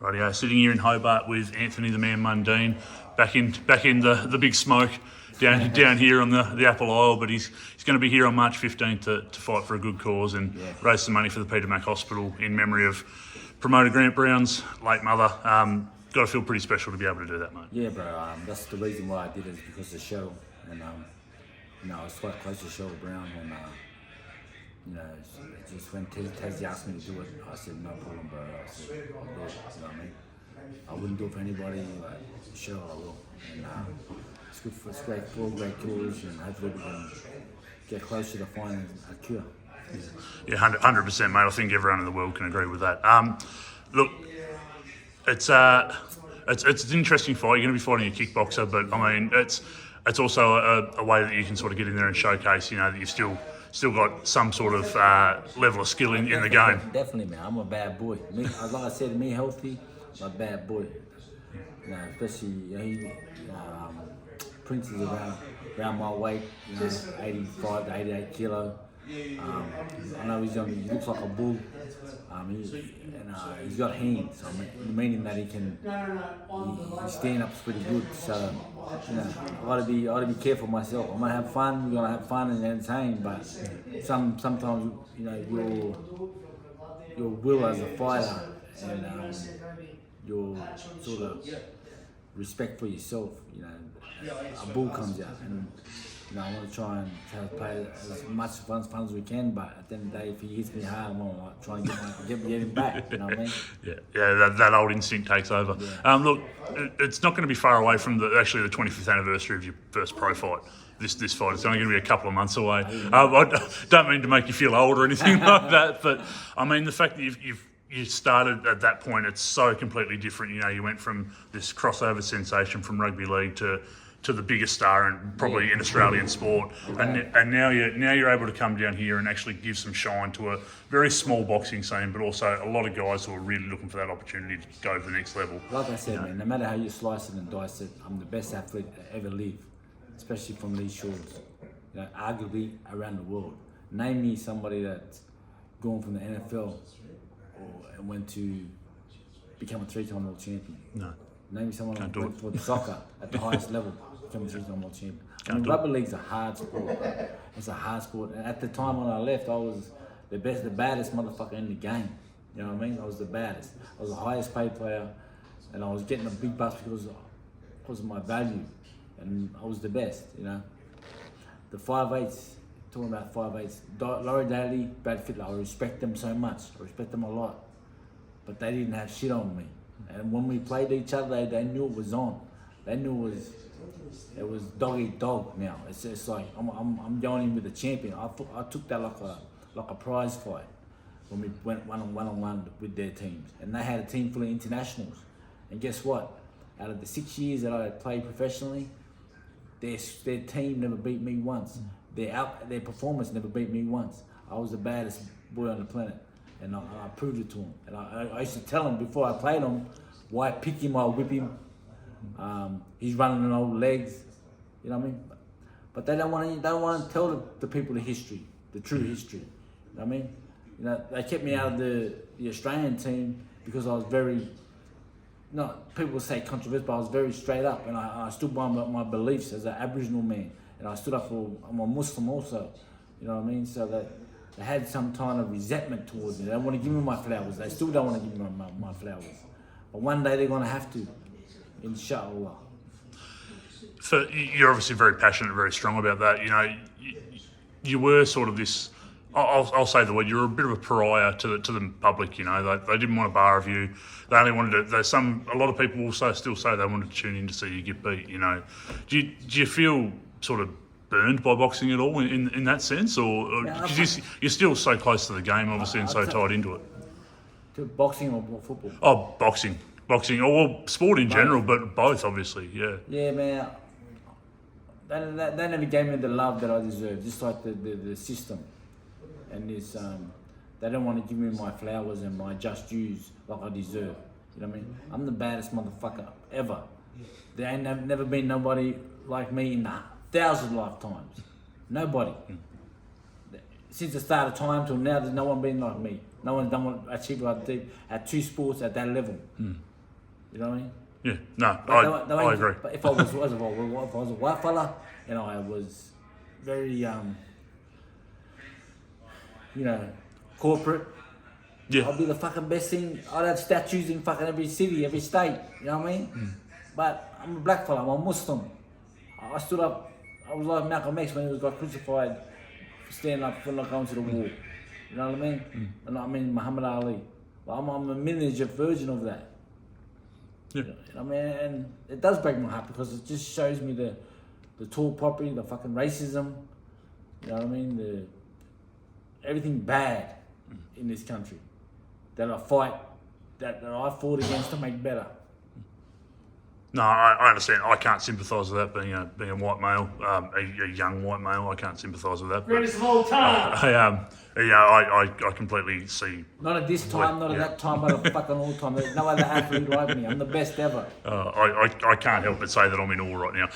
Rightio, sitting here in Hobart with Anthony the Man Mundine, back in the big smoke down here on the Apple Isle, but he's going to be here on March 15th to fight for a good cause and raise some money for the Peter Mac Hospital in memory of promoter Grant Brown's late mother. Got to feel pretty special to be able to do that, mate. Yeah, bro. That's the reason why I did it, is because of Cheryl, and I was quite close to Cheryl Brown, and just when Tassie asked me to do it, I said no problem, bro. I said I'll do it. You know what I mean? I wouldn't do it for anybody. Like Cheryl, I will. And it's good for great cause, and hopefully we can get closer to finding a cure. Yeah, 100%, mate. I think everyone in the world can agree with that. Look, it's an interesting fight. You're going to be fighting a kickboxer, but I mean, it's also a way that you can sort of get in there and showcase, that you've still got some sort of level of skill in the game. Definitely, man. I'm a bad boy. Me, like I said, me healthy, I'm a bad boy. Especially Prince is around my weight, 85 to 88 kilo. I know he's young. He looks like a bull. He's got hands. Meaning that he stand up's pretty good. So I gotta be careful myself. I'm gonna have fun. We're gonna have fun and entertain. But sometimes your will as a fighter and your sort of respect for yourself. A bull comes out and. I want to try and play as much fun as we can, but at the end of the day, if he hits me hard, I want to try and get him back. You know what I mean? Yeah. That old instinct takes over. Yeah. Look, it's not going to be far away from the 25th anniversary of your first pro fight. This fight, it's only going to be a couple of months away. I don't mean to make you feel old or anything like that, but I mean the fact that you started at that point, it's so completely different. You went from this crossover sensation from rugby league to the biggest star and probably in Australian sport, and now you're able to come down here and actually give some shine to a very small boxing scene, but also a lot of guys who are really looking for that opportunity to go to the next level. Like I said, man, no matter how you slice it and dice it, I'm the best athlete that ever lived, especially from these shores, arguably around the world. Name me somebody that's gone from the NFL and went to become a three-time world champion. No. Name me someone who went for soccer at the highest level, become a three-time world champion. Rugby league's a hard sport. It's a hard sport. And at the time when I left, I was the baddest motherfucker in the game. You know what I mean? I was the baddest. I was the highest paid player, and I was getting a big bucks because of my value, and I was the best. The 5'8", talking about 5'8", Laurie Daly, Brad Fittler, I respect them so much. I respect them a lot, but they didn't have shit on me. And when we played each other, they knew it was on. They knew it was dog eat dog now. It's like I'm going in with the champion. I took that like a prize fight when we went one-on-one with their teams. And they had a team full of internationals. And guess what? Out of the 6 years that I played professionally, their team never beat me once. Their performance never beat me once. I was the baddest boy on the planet. And I proved it to him. And I used to tell him before I played him, why I pick him, I'll whip him. He's running on old legs, you know what I mean? But they don't want to tell the people the history, the true history. You know what I mean? They kept me out of the Australian team because I was very, people say controversial, but I was very straight up, and I stood by my beliefs as an Aboriginal man, and I stood up I'm a Muslim also, you know what I mean? So that they had some kind of resentment towards me. They don't want to give me my flowers. They still don't want to give me my flowers. But one day they're going to have to, inshallah. So you're obviously very passionate, very strong about that. You were sort of this, I'll say the word, you're a bit of a pariah to the public. They didn't want a bar of you. They only wanted to, a lot of people also still say they wanted to tune in to see you get beat. Do you feel sort of burned by boxing at all in that sense, or because you're still so close to the game, obviously, and so tied into it? To boxing or football? Oh, boxing, or sport in general, but both, obviously, yeah. Yeah, man. They never gave me the love that I deserve, just like the system, and this they don't want to give me my flowers and my just dues like I deserve. You know what I mean? I'm the baddest motherfucker ever. There ain't never been nobody like me in 1,000 lifetimes. Nobody. Since the start of time till now, there's no one been like me. No one's achieved what I did at 2 sports at that level. You know what I mean? Yeah, no, But I agree. But if I was a white fella and I was very, corporate, Yeah, I'd be the fucking best thing. I'd have statues in fucking every city, every state. You know what I mean? But I'm a black fella. I'm a Muslim. I stood up. I was like Malcolm X when he got crucified, standing up for not going to the war. You know what I mean? And I mean Muhammad Ali. But I'm a miniature version of that. yeah, You know what I mean? And it does break my heart because it just shows me the tall property, the fucking racism. You know what I mean? Everything bad in this country that I fight, that I fought against to make better. no, I understand. I can't sympathise with that being a white male, a young white male. I can't sympathise with that. Greatest of all time. I completely see. Not at this time, not at that time, but at fucking all time. There's no other athlete like me. I'm the best ever. I can't help but say that I'm in awe right now.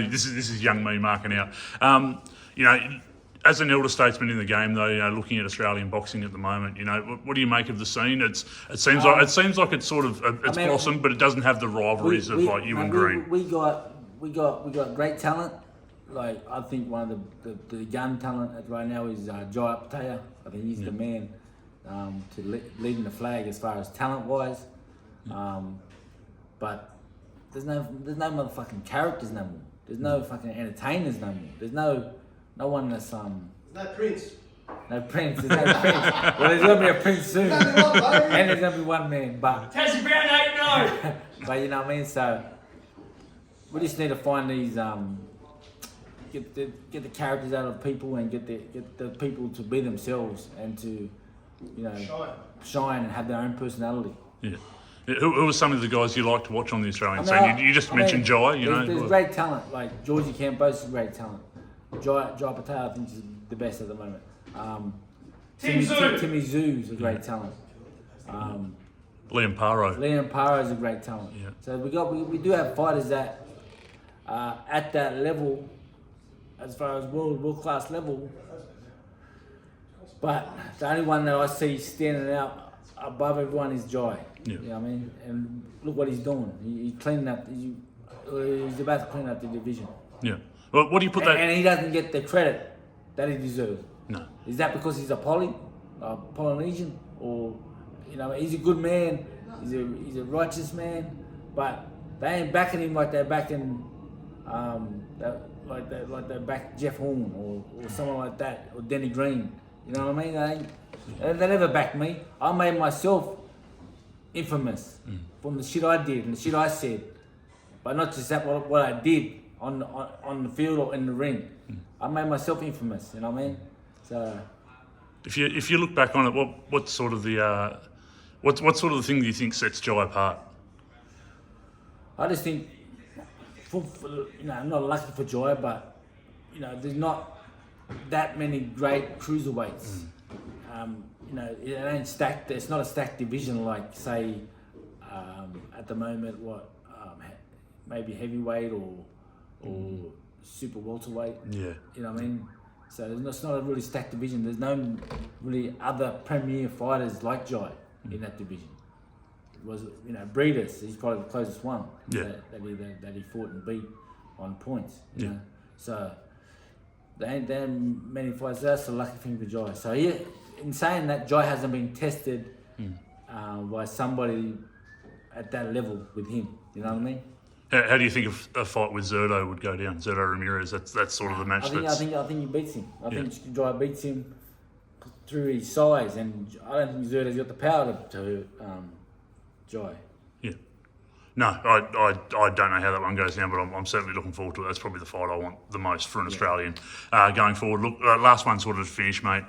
This is young me marking out. As an elder statesman in the game, though, looking at Australian boxing at the moment, what do you make of the scene? It seems like it's sort of it's blossomed, but it doesn't have the rivalries of like you and Green. We got great talent. Like I think one of the young talent right now is Jai Pattaya. I think he's the man to leading the flag as far as talent wise. But there's no motherfucking characters no more. There's no fucking entertainers no more. There's no one that's No Prince. no Prince. There's no Prince. Well, there's gonna be a Prince soon, and there's gonna be one man. But Tassie Brown ain't no. but you know what I mean. So we just need to find these get the characters out of people and get the people to be themselves and to shine and have their own personality. Yeah. Who are some of the guys you like to watch on the Australian scene? You just mentioned Jai. There's great talent like Georgie Campos is great talent. Jai Patel I think is the best at the moment. Timmy Zhu is a great talent. Liahm Paro is a great talent. Yeah. So we do have fighters that at that level, as far as world class level. But the only one that I see standing out above everyone is Jai. Yeah. You know what I mean? And look what he's doing. He cleaned up. He's about to clean up the division. Yeah. Well, what do you put that? And he doesn't get the credit that he deserves. No. Is that because he's a Polynesian, or he's a good man, he's a righteous man, but they ain't backing him like they're backing like they back Jeff Horn or someone like that, or Denny Green. You know what I mean? They never backed me. I made myself infamous from the shit I did and the shit I said, but not just that what I did on the field or in the ring. I made myself infamous. You know what I mean? So if you look back on it, what sort of the what sort of the thing do you think sets Jai apart? I just think, I'm not lucky for Jai, but there's not that many great cruiserweights. It ain't stacked. It's not a stacked division like say at the moment maybe heavyweight or super welterweight. Yeah. You know what I mean? So it's not a really stacked division. There's no really other premier fighters like Jai in that division. It was Breeders. He's probably the closest one. Yeah. That he fought and beat on points. You Yeah. know? So there ain't that many fighters. That's a lucky thing for Jai. So in saying that, Jai hasn't been tested by somebody at that level with him. You know what I mean? How do you think a fight with Zerto would go down? Zerto Ramirez. That's sort of the match. I think he beats him. I think Jai beats him through his size, and I don't think Zerto's got the power to Jai. Yeah. No, I don't know how that one goes down, but I'm certainly looking forward to it. That's probably the fight I want the most for an Australian going forward. Look, last one sort of to finish, mate.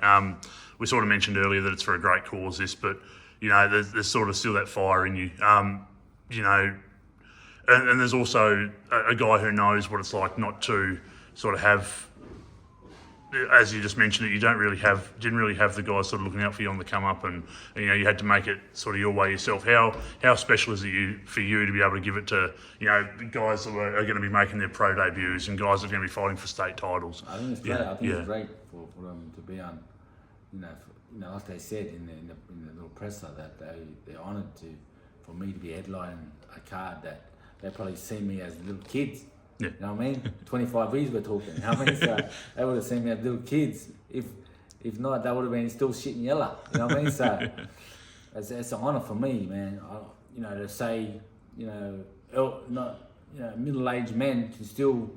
We sort of mentioned earlier that it's for a great cause, this, but there's sort of still that fire in you. And there's also a guy who knows what it's like not to sort of have, as you just mentioned, it, you didn't really have the guys sort of looking out for you on the come up, and you had to make it sort of your way yourself. How special is it for you to be able to give it to guys that are going to be making their pro debuts and guys that are going to be fighting for state titles? I think it's great. I think it's great for them to be on, like they said in the little presser that they're honoured for me to be headlining a card that they probably see me as little kids. Yeah. You know what I mean? 25 years we're talking. You know what I mean? So they would have seen me as little kids. If not, they would have been still shit in yellow. You know what I mean? So it's an honour for me, man. To say, middle-aged men can still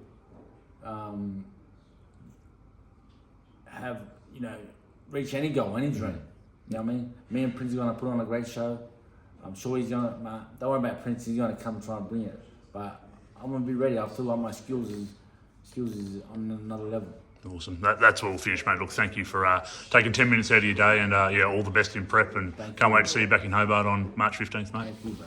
have, reach any goal, any dream. You know what I mean? Me and Prince are gonna put on a great show. I'm sure he's gonna. Don't worry about Prince. He's gonna come try and bring it. But I'm gonna be ready. I feel like my skills is on another level. Awesome. That's all finished, mate. Look, thank you for taking 10 minutes out of your day, and all the best in prep. And can't wait to see you back in Hobart on March 15th, mate. Thank you, bro.